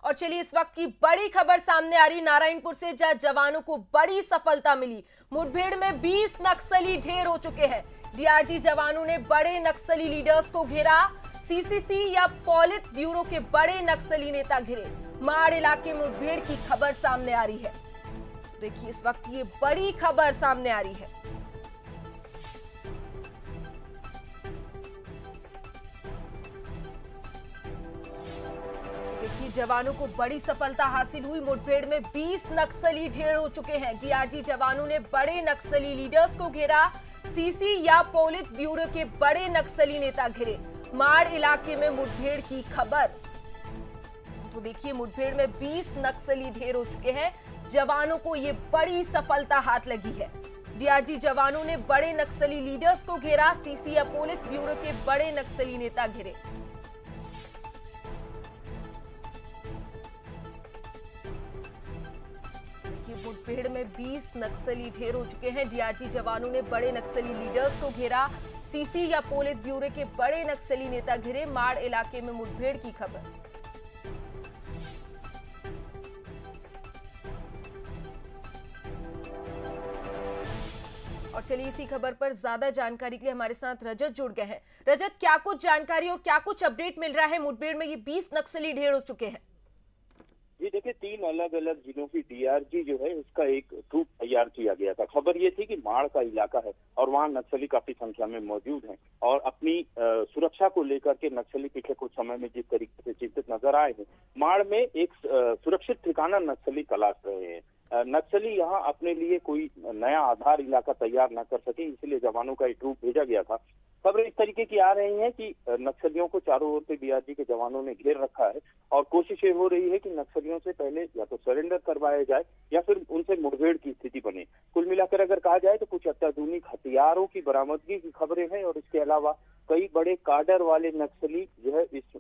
और चलिए इस वक्त की बड़ी खबर सामने आ रही नारायणपुर से, जहां जवानों को बड़ी सफलता मिली। मुठभेड़ में 20 नक्सली ढेर हो चुके हैं। डीआरजी जवानों ने बड़े नक्सली लीडर्स को घेरा। सीसीसी या पॉलिट ब्यूरो के बड़े नक्सली नेता घिरे। माड़ इलाके में मुठभेड़ की खबर सामने आ रही है। देखिए इस वक्त ये बड़ी खबर सामने आ रही है। देखिए जवानों को बड़ी सफलता हासिल हुई। मुठभेड़ में 20 नक्सली ढेर हो चुके हैं। डीआरजी जवानों ने बड़े नक्सली लीडर्स को घेरा। सीसी या पॉलिट ब्यूरो के बड़े नक्सली नेता घिरे। माड़ इलाके में मुठभेड़ की खबर। तो देखिए मुठभेड़ में 20 नक्सली ढेर हो चुके हैं। जवानों को ये बड़ी सफलता हाथ लगी है। डीआरजी जवानों ने बड़े नक्सली लीडर्स को घेरा। सीसी या पॉलिट ब्यूरो के बड़े नक्सली नेता घिरे। मुठभेड़ में 20 नक्सली ढेर हो चुके हैं। डीआरजी जवानों ने बड़े नक्सली लीडर्स को घेरा। सीसी या पॉलिट ब्यूरो के बड़े नक्सली नेता घिरे। माड़ इलाके में मुठभेड़ की खबर। और चलिए इसी खबर पर ज्यादा जानकारी के लिए हमारे साथ रजत जुड़ गए हैं। रजत, क्या कुछ जानकारी और क्या कुछ अपडेट मिल रहा है? मुठभेड़ में ये 20 नक्सली ढेर हो चुके हैं। जी देखिए, 3 अलग अलग जिलों की डीआरजी जो है उसका एक ग्रुप तैयार किया गया था। खबर ये थी कि माड़ का इलाका है और वहाँ नक्सली काफी संख्या में मौजूद हैं और अपनी सुरक्षा को लेकर के नक्सली पिछले कुछ समय में जिस तरीके से चिंतित नजर आए हैं, माड़ में एक सुरक्षित ठिकाना नक्सली तलाश रहे हैं। नक्सली यहाँ अपने लिए कोई नया आधार इलाका तैयार न कर सके, इसलिए जवानों का एक ग्रुप भेजा गया था। खबरें इस तरीके की आ रही हैं कि नक्सलियों को चारों ओर से डीआरजी के जवानों ने घेर रखा है और कोशिश ये हो रही है कि नक्सलियों से पहले या तो सरेंडर करवाया जाए या फिर उनसे मुठभेड़ की स्थिति बने। कुल मिलाकर अगर कहा जाए तो कुछ अत्याधुनिक हथियारों की बरामदगी की खबरें हैं और इसके अलावा कई बड़े काडर वाले नक्सली जो है इस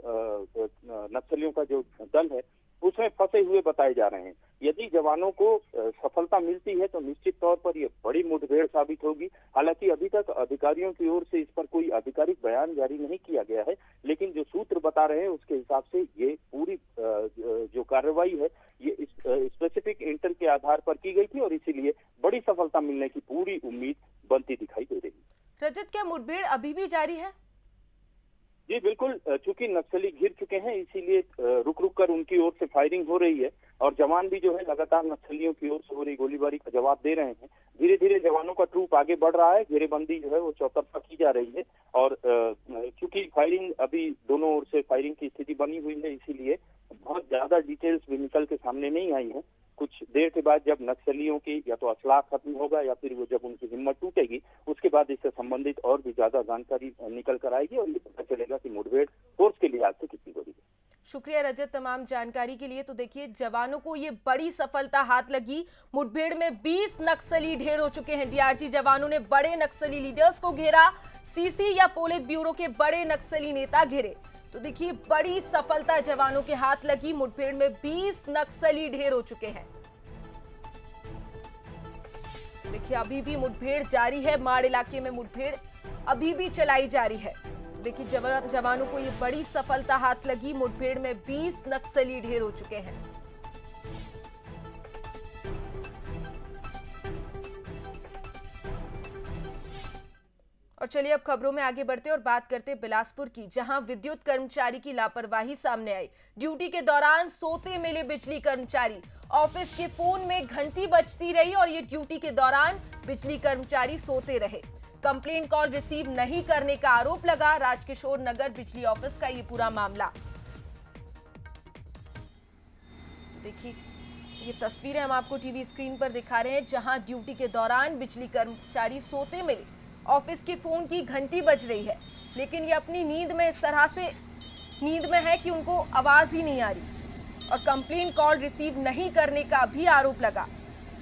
नक्सलियों का जो दल है उसमें फंसे हुए बताए जा रहे हैं। यदि जवानों को सफलता मिलती है तो निश्चित तौर पर यह बड़ी मुठभेड़ साबित होगी। हालांकि अभी तक अधिकारियों की ओर से इस पर कोई आधिकारिक बयान जारी नहीं किया गया है, लेकिन जो सूत्र बता रहे हैं उसके हिसाब से ये पूरी जो कार्रवाई है ये स्पेसिफिक इंटेल के आधार पर की गई थी और इसीलिए बड़ी सफलता मिलने की पूरी उम्मीद बनती दिखाई दे रही है। रजत, क्या मुठभेड़ अभी भी जारी है? जी बिल्कुल, चूंकि नक्सली घिर चुके हैं इसीलिए रुक रुक कर उनकी ओर से फायरिंग हो रही है और जवान भी जो है लगातार नक्सलियों की ओर से हो रही गोलीबारी का जवाब दे रहे हैं। धीरे धीरे जवानों का ट्रूप आगे बढ़ रहा है। घेरेबंदी जो है वो चौतरफा की जा रही है और चूंकि फायरिंग अभी दोनों ओर से फायरिंग की स्थिति बनी हुई है, इसीलिए बहुत ज्यादा डिटेल्स भी निकल के सामने नहीं आई है। कुछ देर के बाद जब नक्सलियों की या तो असलाह खत्म होगा या फिर वो जब उनकी हिम्मत टूटेगी उसके बाद इससे संबंधित और भी ज्यादा जानकारी निकल कर आएगी और ये पता चलेगा कि मुठभेड़ फोर्स के लिहाज से कितनी बड़ी है। शुक्रिया रजत तमाम जानकारी के लिए। तो देखिए जवानों को ये बड़ी सफलता हाथ लगी। मुठभेड़ में 20 नक्सली ढेर हो चुके हैं। डीआरजी जवानों ने बड़े नक्सली लीडर्स को घेरा। सीसी या पॉलिट ब्यूरो के बड़े नक्सली नेता घेरे। तो देखिए बड़ी सफलता जवानों के हाथ लगी। मुठभेड़ में 20 नक्सली ढेर हो चुके हैं। देखिए अभी भी मुठभेड़ जारी है। माड़ इलाके में मुठभेड़ अभी भी चलाई जा रही है। तो देखिए जवानों को ये बड़ी सफलता हाथ लगी। मुठभेड़ में 20 नक्सली ढेर हो चुके हैं। और चलिए अब खबरों में आगे बढ़ते और बात करते बिलासपुर की, जहां विद्युत कर्मचारी की लापरवाही सामने आई। ड्यूटी के दौरान सोते मिले बिजली कर्मचारी। ऑफिस के फोन में घंटी बजती रही और ये ड्यूटी के दौरान बिजली कर्मचारी सोते रहे। कंप्लेंट कॉल रिसीव नहीं करने का आरोप लगा। राजकिशोर नगर बिजली ऑफिस का ये पूरा मामला। देखिए ये तस्वीरें हम आपको टीवी स्क्रीन पर दिखा रहे हैं, जहां ड्यूटी के दौरान बिजली कर्मचारी सोते मिले। ऑफिस के फोन की घंटी बज रही है, लेकिन ये अपनी नींद में इस तरह से नींद में है कि उनको आवाज ही नहीं आ रही और कंप्लेंट कॉल रिसीव नहीं करने का भी आरोप लगा।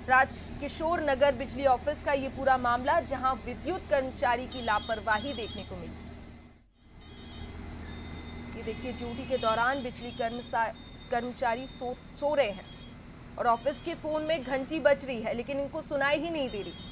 राजकिशोर नगर बिजली ऑफिस का ये पूरा मामला, जहां विद्युत कर्मचारी की लापरवाही देखने को मिली। ये देखिए ड्यूटी के दौरान बिजली कर्मचारी सो रहे हैं और ऑफिस के फोन में घंटी बज रही है, लेकिन इनको सुनाई ही नहीं दे रही।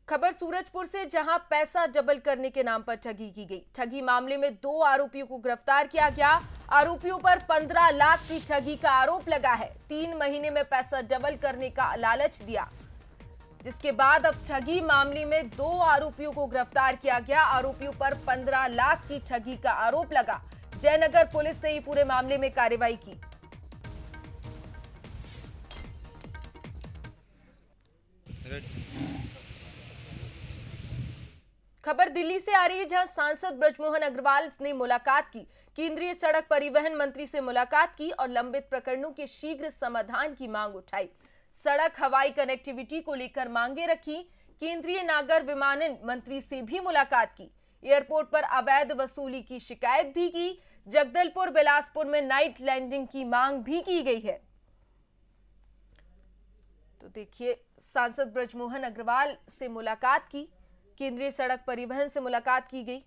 खबर सूरजपुर से, जहां पैसा डबल करने के नाम पर ठगी की गई। ठगी मामले में 2 आरोपियों को गिरफ्तार किया गया। आरोपियों पर 15 लाख की ठगी का आरोप लगा है। 3 महीने में पैसा डबल करने का लालच दिया, जिसके बाद अब ठगी मामले में 2 आरोपियों को गिरफ्तार किया गया। आरोपियों पर 15 लाख की ठगी का आरोप लगा। जयनगर पुलिस ने पूरे मामले में कार्रवाई की। खबर दिल्ली से आ रही है, जहां सांसद बृजमोहन अग्रवाल ने मुलाकात की। केंद्रीय सड़क परिवहन मंत्री से मुलाकात की और लंबित प्रकरणों के शीघ्र समाधान की मांग उठाई। सड़क हवाई कनेक्टिविटी को लेकर मांगे रखी। केंद्रीय नागर विमानन मंत्री से भी मुलाकात की। एयरपोर्ट पर अवैध वसूली की शिकायत भी की। जगदलपुर बिलासपुर में नाइट लैंडिंग की मांग भी की गई है। तो देखिए, सांसद बृजमोहन अग्रवाल से मुलाकात की, केंद्रीय सड़क परिवहन से मुलाकात की गई।